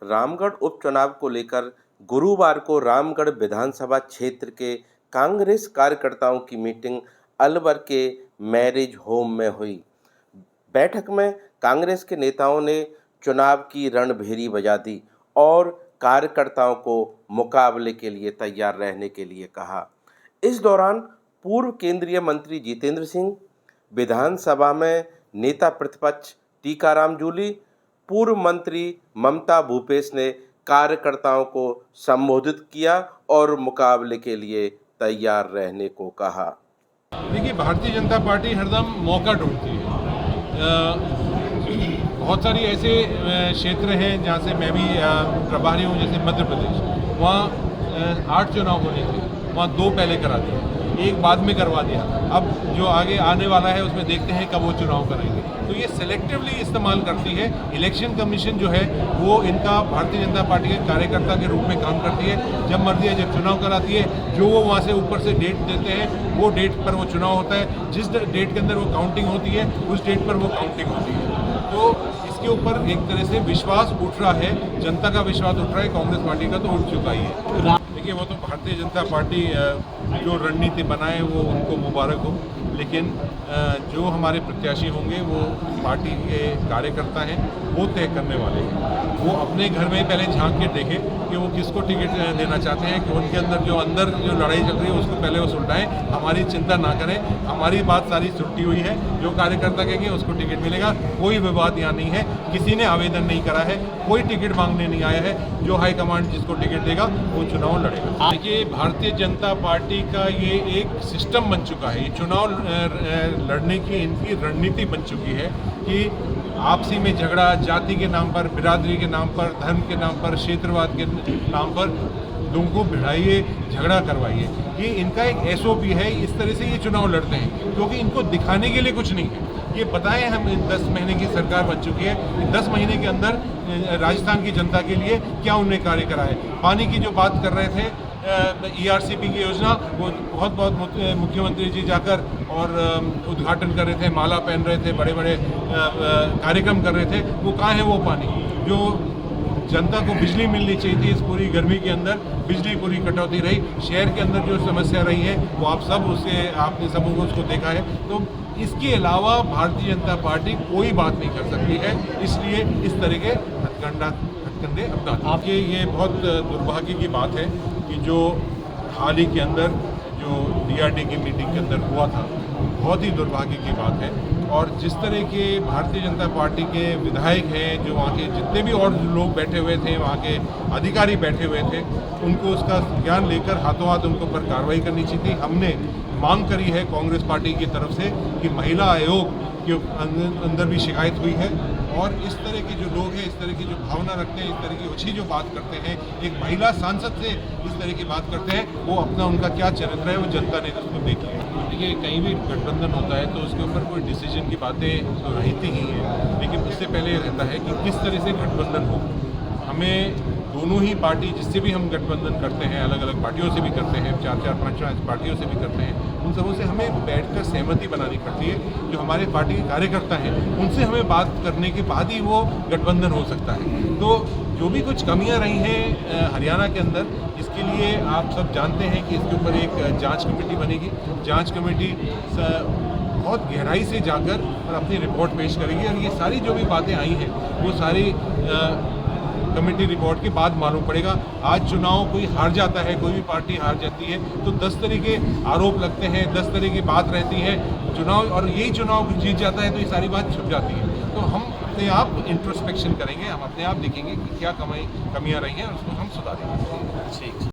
रामगढ़ उपचुनाव को लेकर गुरुवार को रामगढ़ विधानसभा क्षेत्र के कांग्रेस कार्यकर्ताओं की मीटिंग अलवर के मैरिज होम में हुई। बैठक में कांग्रेस के नेताओं ने चुनाव की रणभेरी बजा दी और कार्यकर्ताओं को मुकाबले के लिए तैयार रहने के लिए कहा। इस दौरान पूर्व केंद्रीय मंत्री जितेंद्र सिंह, विधानसभा में नेता प्रतिपक्ष टीकाराम जूली, पूर्व मंत्री ममता भूपेश ने कार्यकर्ताओं को संबोधित किया और मुकाबले के लिए तैयार रहने को कहा। देखिए, भारतीय जनता पार्टी हरदम मौका ढूंढती है। बहुत सारी ऐसे क्षेत्र हैं जहाँ से मैं भी प्रभारी हूँ, जैसे मध्य प्रदेश, वहाँ 8 चुनाव होने थे, वहाँ 2 पहले करा दिया, 1 बाद में करवा दिया। अब जो आगे आने वाला है उसमें देखते हैं कब वो चुनाव करेंगे। तो ये सेलेक्टिवली इस्तेमाल करती है। इलेक्शन कमीशन जो है वो इनका भारतीय जनता पार्टी के कार्यकर्ता के रूप में काम करती है। जब मर्जी है जब चुनाव कराती है, जो वो वहाँ से ऊपर से डेट देते हैं वो डेट पर वो चुनाव होता है। जिस डेट के अंदर वो काउंटिंग होती है उस डेट पर वो काउंटिंग होती है। तो इसके ऊपर एक तरह से विश्वास उठ रहा है, जनता का विश्वास उठ रहा है। कांग्रेस पार्टी का तो उठ चुका ही है। देखिए, वो तो भारतीय जनता पार्टी जो रणनीति बनाए वो उनको मुबारक हो, लेकिन जो हमारे प्रत्याशी होंगे वो पार्टी के कार्यकर्ता हैं, वो तय करने वाले हैं। वो अपने घर में पहले झांक के देखें कि वो किसको टिकट देना चाहते हैं, कि उनके अंदर जो लड़ाई चल रही है उसको पहले वो सुलझाएं। हमारी चिंता ना करें, हमारी बात सारी छुट्टी हुई है। जो कार्यकर्ता कहेंगे उसको टिकट मिलेगा। कोई विवाद यहाँ नहीं है, किसी ने आवेदन नहीं करा है, कोई टिकट मांगने नहीं आया है। जो हाईकमांड जिसको टिकट देगा वो चुनाव लड़ेगा। देखिए, भारतीय जनता पार्टी का ये एक सिस्टम बन चुका है। ये चुनाव लड़ने की इनकी रणनीति बन चुकी है कि आपसी में झगड़ा, जाति के नाम पर, बिरादरी के नाम पर, धर्म के नाम पर, क्षेत्रवाद के नाम पर लोगों को भिड़ाइए, झगड़ा करवाइए। ये इनका एक SOP है। इस तरह से ये चुनाव लड़ते हैं, क्योंकि इनको दिखाने के लिए कुछ नहीं है। ये बताएं, हम 10 महीने की सरकार बन चुकी है। 10 महीने के अंदर राजस्थान की जनता के लिए क्या उन्होंने कार्य करा है। पानी की जो बात कर रहे थे, ERCP की योजना, वो बहुत मुख्यमंत्री जी जाकर और उद्घाटन कर रहे थे, माला पहन रहे थे, बड़े बड़े कार्यक्रम कर रहे थे। वो कहाँ है वो पानी? जो जनता को बिजली मिलनी चाहिए थी, इस पूरी गर्मी के अंदर बिजली पूरी कटौती रही। शहर के अंदर जो समस्या रही है वो आपने सब उसको देखा है। तो इसके अलावा भारतीय जनता पार्टी कोई बात नहीं कर सकती है, इसलिए इस तरह के हथकंडे अपनाती है। ये बहुत दुर्भाग्य की बात है कि जो हाल ही के अंदर जो DRD की मीटिंग के अंदर हुआ था, बहुत ही दुर्भाग्य की बात है। और जिस तरह के भारतीय जनता पार्टी के विधायक हैं, जो वहाँ के जितने भी और लोग बैठे हुए थे, वहाँ के अधिकारी बैठे हुए थे, उनको उसका ज्ञान लेकर हाथों हाथ उनको पर कार्रवाई करनी चाहिए थी। हमने मांग करी है कांग्रेस पार्टी की तरफ से कि महिला आयोग के अंदर भी शिकायत हुई है, और इस तरह के जो लोग हैं, इस तरह की जो भावना रखते हैं, इस तरह की ओछी जो बात करते हैं, एक महिला सांसद से इस तरह की बात करते हैं, वो अपना उनका क्या चरित्र है वो जनता ने उसको देख लिया। देखिए, कहीं भी गठबंधन होता है तो उसके ऊपर कोई डिसीजन की बातें तो रहती ही हैं, लेकिन उससे पहले रहता है कि किस तरह से गठबंधन हो। हमें दोनों ही पार्टी, जिससे भी हम गठबंधन करते हैं, अलग अलग पार्टियों से भी करते हैं, 4-4, 5-5 पार्टियों से भी करते हैं, उन सबों से हमें बैठकर सहमति बनानी पड़ती है। जो हमारे पार्टी के कार्यकर्ता हैं उनसे हमें बात करने के बाद ही वो गठबंधन हो सकता है। तो जो भी कुछ कमियां रही हैं हरियाणा के अंदर, इसके लिए आप सब जानते हैं कि इसके ऊपर एक जांच कमेटी बनेगी। जांच कमेटी बहुत गहराई से जाकर और अपनी रिपोर्ट पेश करेगी, और ये सारी जो भी बातें आई हैं वो सारी कमेटी रिपोर्ट के बाद मालूम पड़ेगा। आज चुनाव कोई हार जाता है, कोई भी पार्टी हार जाती है तो 10 तरह के आरोप लगते हैं, 10 तरह की बात रहती है चुनाव, और यही चुनाव जीत जाता है तो ये सारी बात छुप जाती है। तो हम अपने आप इंट्रोस्पेक्शन करेंगे, हम अपने आप देखेंगे कि क्या कमियां रही हैं और उसको हम सुधारेंगे। ठीक।